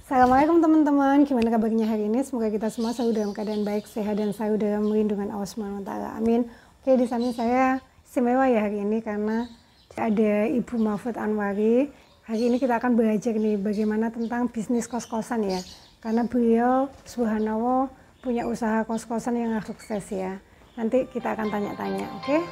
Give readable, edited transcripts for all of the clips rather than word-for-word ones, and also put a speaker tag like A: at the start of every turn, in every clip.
A: Assalamualaikum teman-teman, gimana kabarnya hari ini? Semoga kita semua selalu dalam keadaan baik, sehat, dan selalu dalam lindungan Allah SWT. Amin. Oke, di samping saya istimewa ya hari ini karena ada Ibu Mahfud Anwari. Hari ini kita akan belajar nih bagaimana tentang bisnis kos-kosan ya. Karena beliau subhanallah punya usaha kos-kosan yang sukses ya. Nanti kita akan tanya-tanya, oke?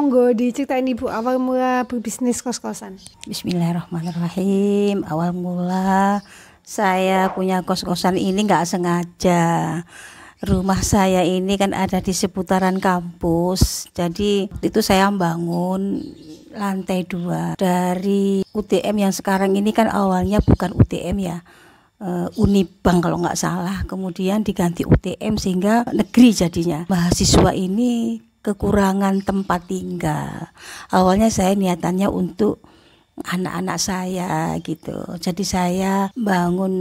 A: Monggo diceritain Ibu awal mula berbisnis kos-kosan.
B: Bismillahirrahmanirrahim. Awal mula saya punya kos-kosan ini nggak sengaja. Rumah saya ini kan ada di seputaran kampus. Jadi itu saya bangun lantai 2 dari UTM yang sekarang ini kan awalnya bukan UTM ya. Unibank kalau nggak salah. Kemudian diganti UTM sehingga negeri jadinya. Mahasiswa ini kekurangan tempat tinggal. Awalnya saya niatannya untuk anak-anak saya gitu. Jadi saya bangun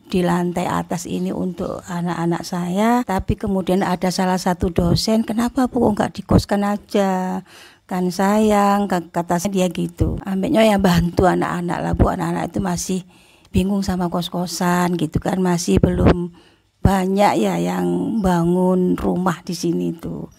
B: di lantai atas ini untuk anak-anak saya. Tapi kemudian ada salah satu dosen, kenapa Bu nggak dikoskan aja? Kan sayang, kata dia gitu. Ambilnya ya bantu anak-anak lah Bu. Anak-anak itu masih bingung sama kos-kosan gitu kan. Masih belum banyak ya yang bangun rumah di sini tuh.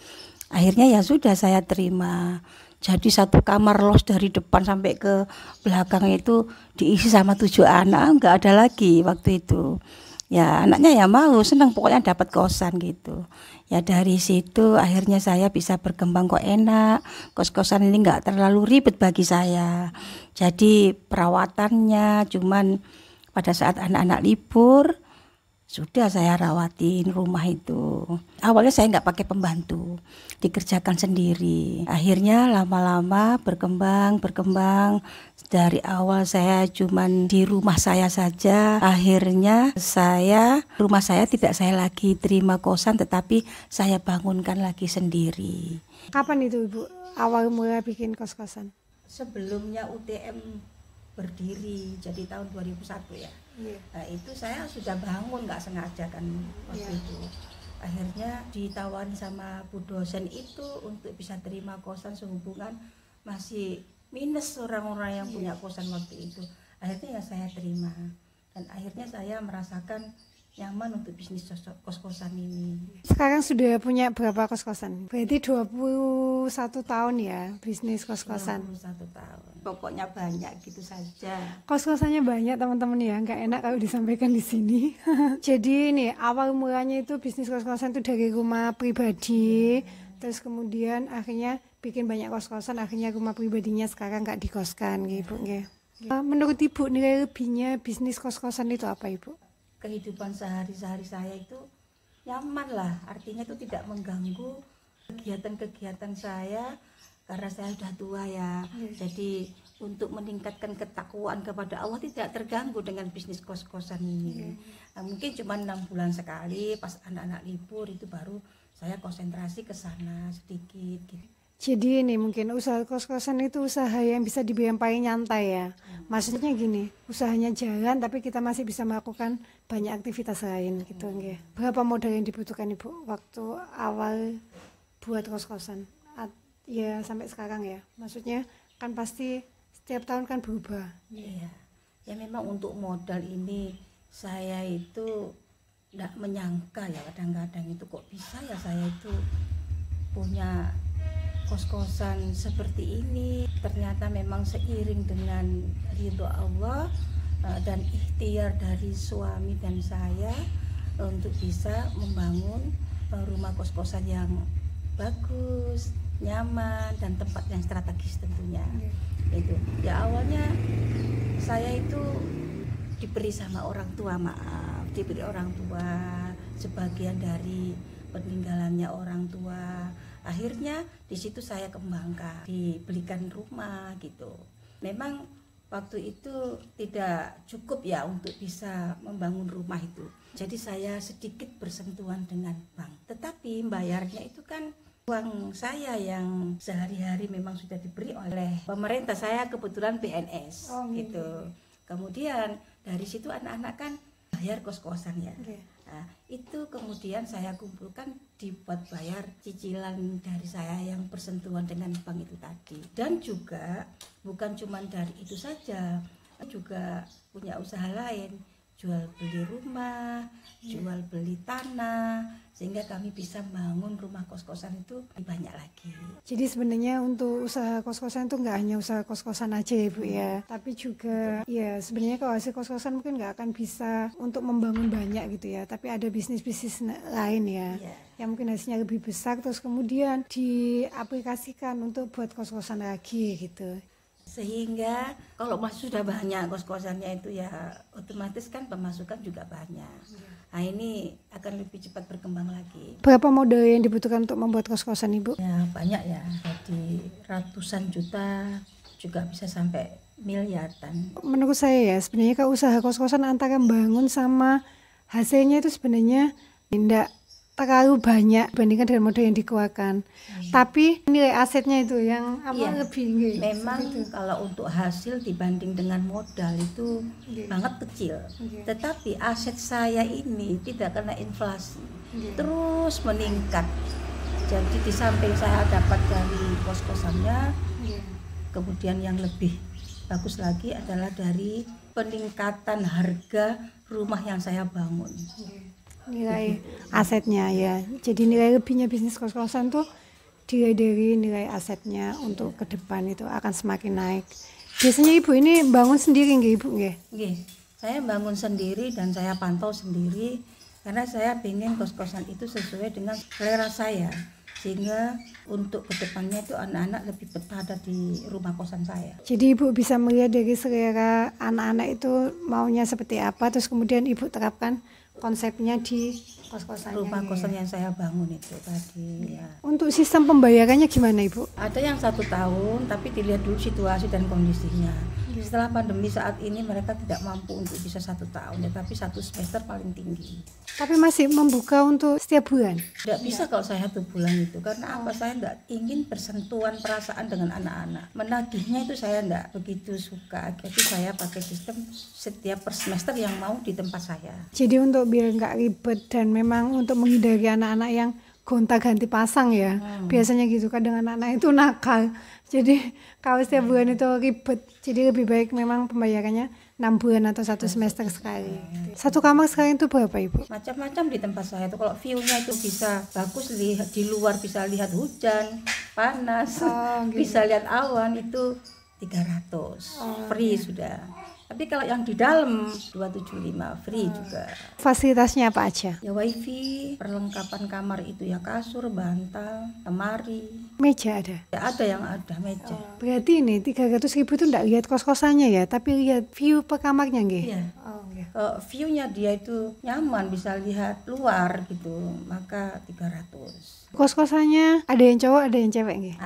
B: Akhirnya ya sudah saya terima. Jadi satu kamar los dari depan sampai ke belakang itu diisi sama 7 anak, nggak ada lagi waktu itu. Ya anaknya ya mau, senang pokoknya dapat kosan gitu. Ya dari situ akhirnya saya bisa berkembang kok enak. Kos-kosan ini nggak terlalu ribet bagi saya. Jadi perawatannya cuman pada saat anak-anak libur, sudah saya rawatin rumah itu. Awalnya saya nggak pakai pembantu, dikerjakan sendiri. Akhirnya lama-lama berkembang. Dari awal saya cuman di rumah saya saja. Akhirnya rumah saya tidak saya lagi terima kosan, tetapi saya bangunkan lagi sendiri.
A: Kapan itu Ibu awal mula bikin kos-kosan?
B: Sebelumnya UTM berdiri, jadi tahun 2001 ya. Nah, itu saya sudah bangun nggak sengaja kan waktu itu. Akhirnya ditawari sama Bu dosen itu untuk bisa terima kosan sehubungan masih minus orang-orang yang punya kosan waktu itu. Akhirnya ya saya terima dan akhirnya saya merasakan nyaman untuk bisnis kos-kosan ini.
A: Sekarang sudah punya berapa kos-kosan? Berarti 21 tahun ya bisnis kos-kosan.
B: 21 tahun. Pokoknya banyak gitu saja.
A: Kos-kosannya banyak teman-teman ya, nggak enak kalau disampaikan di sini. Jadi ini awal mulanya itu bisnis kos-kosan itu dari rumah pribadi, terus kemudian akhirnya bikin banyak kos-kosan, akhirnya rumah pribadinya sekarang nggak dikoskan gitu. Menurut Ibu nilai lebihnya bisnis kos-kosan itu apa Ibu?
B: Kehidupan sehari-hari saya itu nyaman lah, artinya itu tidak mengganggu kegiatan-kegiatan saya karena saya sudah tua ya. Jadi untuk meningkatkan ketakwaan kepada Allah tidak terganggu dengan bisnis kos-kosan ini. Nah, mungkin cuma 6 bulan sekali pas anak-anak libur itu baru saya konsentrasi ke sana sedikit gitu.
A: Jadi ini mungkin usaha kos-kosan itu usaha yang bisa dibilang paling nyantai ya. Maksudnya gini, usahanya jalan tapi kita masih bisa melakukan banyak aktivitas lain gitu. Berapa modal yang dibutuhkan Ibu waktu awal buat kos-kosan? Ya sampai sekarang ya. Maksudnya kan pasti setiap tahun kan berubah.
B: Iya. Ya memang untuk modal ini saya itu tidak menyangka ya, kadang-kadang itu kok bisa ya saya itu punya kos-kosan seperti ini ternyata memang seiring dengan ridho Allah dan ikhtiar dari suami dan saya untuk bisa membangun rumah kos-kosan yang bagus, nyaman, dan tempat yang strategis tentunya. Itu ya, awalnya saya itu diberi sama orang tua, diberi orang tua sebagian dari peninggalannya orang tua. Akhirnya di situ saya kembangkan, dibelikan rumah gitu. Memang waktu itu tidak cukup ya untuk bisa membangun rumah itu. Jadi saya sedikit bersentuhan dengan bank. Tetapi bayarnya itu kan uang saya yang sehari-hari memang sudah diberi oleh pemerintah. Saya kebetulan PNS gitu. Kemudian dari situ anak-anak kan bayar kos-kosan ya. Nah, itu kemudian saya kumpulkan dibuat bayar cicilan dari saya yang bersentuhan dengan bank itu tadi. Dan juga bukan cuma dari itu saja, juga punya usaha lain, jual beli rumah, jual beli tanah, sehingga kami bisa bangun rumah kos-kosan itu banyak lagi.
A: Jadi sebenarnya untuk usaha kos-kosan itu nggak hanya usaha kos-kosan aja ya Bu ya, tapi juga ya sebenarnya kalau hasil kos-kosan mungkin nggak akan bisa untuk membangun banyak gitu ya, tapi ada bisnis-bisnis lain ya, yang mungkin hasilnya lebih besar terus kemudian diaplikasikan untuk buat kos-kosan lagi gitu.
B: Sehingga kalau masih sudah banyak kos-kosannya itu ya otomatis kan pemasukan juga banyak. Nah ini akan lebih cepat berkembang lagi.
A: Berapa modal yang dibutuhkan untuk membuat kos-kosan Ibu?
B: Ya banyak ya, jadi ratusan juta juga bisa sampai miliaran.
A: Menurut saya ya sebenarnya kalau usaha kos-kosan antara bangun sama hasilnya itu sebenarnya tidak terlalu banyak dibandingkan dengan modal yang dikeluarkan. Tapi nilai asetnya itu yang lebih.
B: Memang kalau untuk hasil dibanding dengan modal itu sangat kecil. Tetapi aset saya ini tidak kena inflasi, terus meningkat. Jadi di samping saya dapat dari kos-kosannya, kemudian yang lebih bagus lagi adalah dari peningkatan harga rumah yang saya bangun.
A: Nilai asetnya ya. Jadi nilai lebihnya bisnis kos-kosan tuh dilihat dari nilai asetnya untuk ke depan itu akan semakin naik. Biasanya Ibu ini bangun sendiri nggih Ibu nggih?
B: Nggih. Saya bangun sendiri dan saya pantau sendiri karena saya pengen kos-kosan itu sesuai dengan selera saya. Sehingga untuk kedepannya itu anak-anak lebih betah ada di rumah kosan saya.
A: Jadi Ibu bisa melihat dari selera anak-anak itu maunya seperti apa, terus kemudian Ibu terapkan konsepnya di kos-kosannya.
B: Rumah kosan yang saya bangun itu tadi ya.
A: Untuk sistem pembayarannya gimana Ibu?
B: Ada yang 1 tahun tapi dilihat dulu situasi dan kondisinya. Setelah pandemi saat ini mereka tidak mampu untuk bisa 1 tahun, tetapi 1 semester paling tinggi.
A: Tapi masih membuka untuk setiap bulan?
B: Tidak bisa kalau saya 1 bulan itu, karena apa, saya tidak ingin bersentuhan perasaan dengan anak-anak. Menagihnya itu saya tidak begitu suka, jadi saya pakai sistem setiap per semester yang mau di tempat saya.
A: Jadi untuk biar nggak ribet dan memang untuk menghindari anak-anak yang gonta-ganti pasang ya, biasanya gitu, kadang anak-anak itu nakal. Jadi kalau setiap bulan itu ribet, jadi lebih baik memang pembayarannya 6 bulan atau 1 semester sekali. 1 kamar sekarang itu berapa Ibu?
B: Macam-macam di tempat saya itu. Kalau view-nya itu bisa bagus, lihat di luar bisa lihat hujan, panas, bisa lihat awan, itu 300 free sudah. Tapi kalau yang di dalam 275 free juga.
A: Fasilitasnya apa aja?
B: Ya wifi, perlengkapan kamar itu ya kasur, bantal, lemari.
A: Meja ada?
B: Ya ada yang ada meja.
A: Berarti ini 300.000 itu enggak lihat kos-kosannya ya, tapi lihat view per kamarnya nggih?
B: Iya. View-nya dia itu nyaman, bisa lihat luar gitu, maka 300.
A: Kos-kosannya ada yang cowok, ada yang cewek nggih?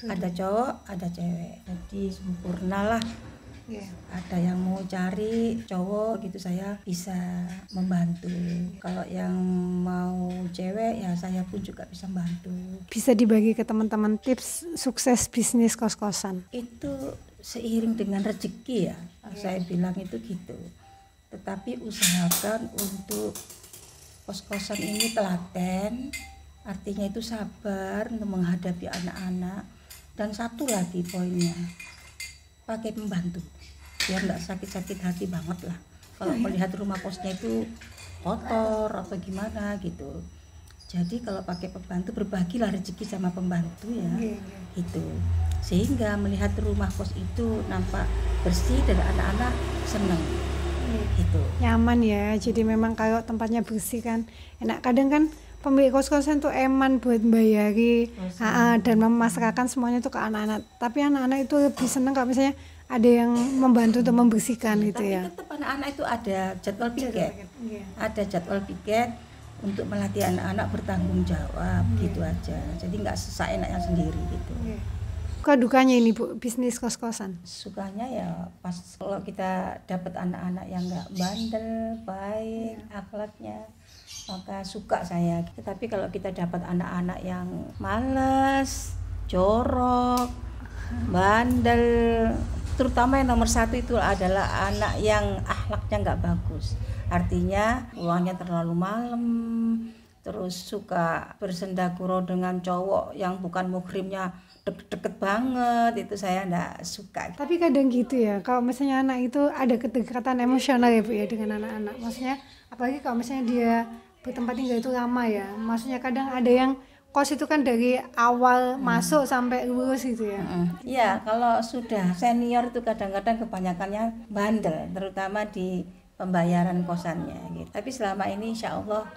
B: Ada cowok, ada cewek. Jadi sempurna lah. Ada yang mau cari cowok gitu saya bisa membantu. Kalau yang mau cewek ya saya pun juga bisa membantu.
A: Bisa dibagi ke teman-teman tips sukses bisnis kos-kosan?
B: Itu seiring dengan rezeki ya, saya bilang itu gitu. Tetapi usahakan untuk kos-kosan ini telaten, artinya itu sabar untuk menghadapi anak-anak. Dan satu lagi poinnya, pakai pembantu biar nggak sakit-sakit hati banget lah kalau melihat rumah kosnya itu kotor atau gimana gitu. Jadi kalau pakai pembantu, berbagilah rezeki sama pembantu ya.
A: Nggih,
B: Itu sehingga melihat rumah kos itu nampak bersih dan anak-anak seneng gitu.
A: nyaman ya. Jadi memang kalau tempatnya bersih kan enak. Kadang kan pemilik kos-kosan tuh eman buat bayari dan memasrahkan semuanya tuh ke anak-anak. Tapi anak-anak itu lebih seneng kalau misalnya ada yang membantu untuk membersihkan gitu
B: Tapi
A: ya.
B: tetap anak-anak itu ada jadwal piket. Ada jadwal piket untuk melatih anak-anak bertanggung jawab gitu aja. Jadi nggak seenaknya sendiri gitu.
A: Suka dukanya ini Bu, bisnis kos-kosan?
B: Sukanya ya pas kalau kita dapat anak-anak yang nggak bandel, baik akhlaknya, maka suka saya. Tetapi kalau kita dapat anak-anak yang malas, jorok, bandel, terutama yang nomor satu itu adalah anak yang akhlaknya nggak bagus. Artinya pulangnya terlalu malam, terus suka bersendaguro dengan cowok yang bukan muhrimnya deket banget, itu saya enggak suka.
A: Tapi kadang gitu ya, kalau misalnya anak itu ada kedekatan emosional ya Bu ya dengan anak-anak. Maksudnya apalagi kalau misalnya dia bertempat tinggal itu lama ya. Maksudnya kadang ada yang kos itu kan dari awal masuk sampai lulus gitu ya.
B: Iya, kalau sudah senior itu kadang-kadang kebanyakannya bandel, terutama di pembayaran kosannya gitu. Tapi selama ini insya Allah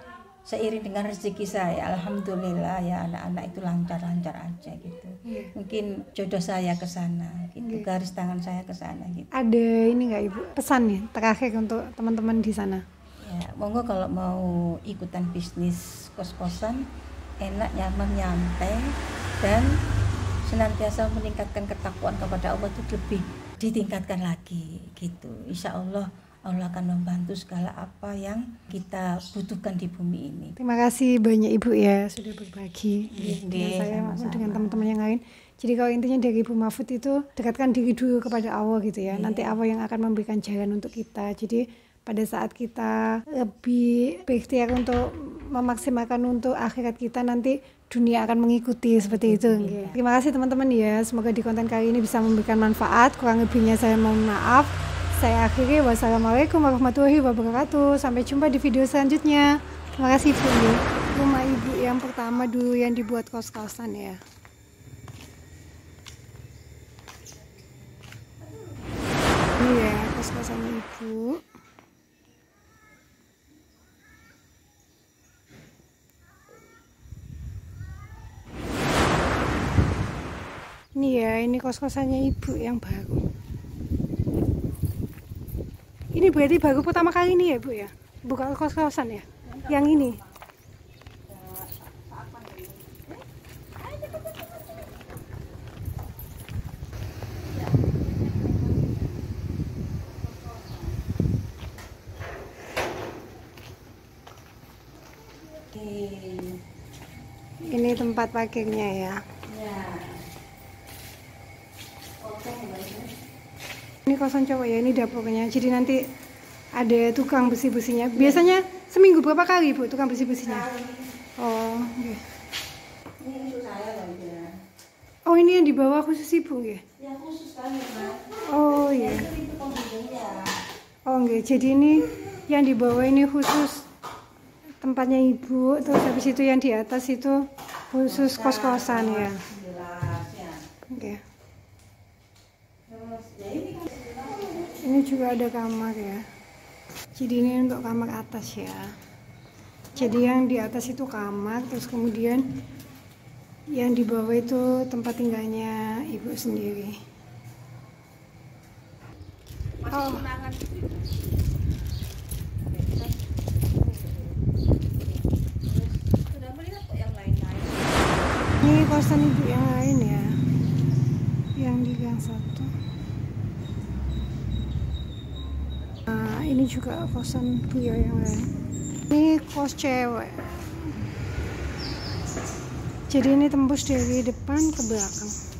B: seiring dengan rezeki saya, alhamdulillah ya anak-anak itu lancar-lancar aja gitu. Mungkin jodoh saya ke sana gitu, garis tangan saya ke sana gitu.
A: Ada ini nggak Ibu pesan nih terakhir untuk teman-teman di sana?
B: Ya, monggo kalau mau ikutan bisnis kos-kosan, enak, nyaman, nyantai, dan senantiasa meningkatkan ketakwaan kepada Allah itu lebih ditingkatkan lagi gitu. Insya Allah Allah akan membantu segala apa yang kita butuhkan di bumi ini.
A: Terima kasih banyak Ibu ya sudah berbagi dengan
B: Iya,
A: saya maupun
B: sama-sama.
A: dengan teman-teman yang lain. Jadi kalau intinya dari Ibu Mahfud itu dekatkan diri dulu kepada Allah gitu ya. Nanti Allah yang akan memberikan jalan untuk kita. Jadi pada saat kita lebih berikhtiar untuk memaksimalkan untuk akhirat kita, nanti dunia akan mengikuti seperti itu. Terima kasih teman-teman ya. Semoga di konten kali ini bisa memberikan manfaat. Kurang lebihnya saya mohon maaf. Saya akhiri, wassalamualaikum warahmatullahi wabarakatuh. Sampai jumpa di video selanjutnya. Terima kasih Bu. Rumah Ibu yang pertama dulu yang dibuat kos-kosan ya. Ini ya kos-kosan Ibu. Ini ya, ini kos-kosannya Ibu yang baru. Ini berarti baru pertama kali ini ya Bu ya? Buka kos-kosan ya? Yang ini? Ini tempat parkirnya ya. Ini kosan cowok ya, ini dapurnya. Jadi nanti ada tukang bersih-bersihnya. Biasanya seminggu berapa kali Bu tukang bersih-bersihnya? Oh, okay. Oh, ini yang di bawah khusus Ibu ya?
B: Ya khusus kan ya,
A: Oh iya.
B: itu pembantunya.
A: Oh enggak, jadi ini yang di bawah ini khusus tempatnya Ibu, terus habis itu yang di atas itu khusus kos-kosan ya. Oke. Ini juga ada kamar ya. Jadi ini untuk kamar atas ya. Jadi yang di atas itu kamar, terus kemudian yang di bawah itu tempat tinggalnya Ibu sendiri. Oh. Ini kosan Ibu yang lain ya, yang di gang 1. Nah, ini juga kosan beliau yang lain. Ini kos cewek. Jadi ini tembus dari depan ke belakang.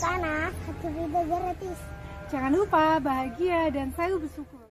C: sana, satu video gratis.
A: Jangan lupa bahagia dan selalu bersyukur.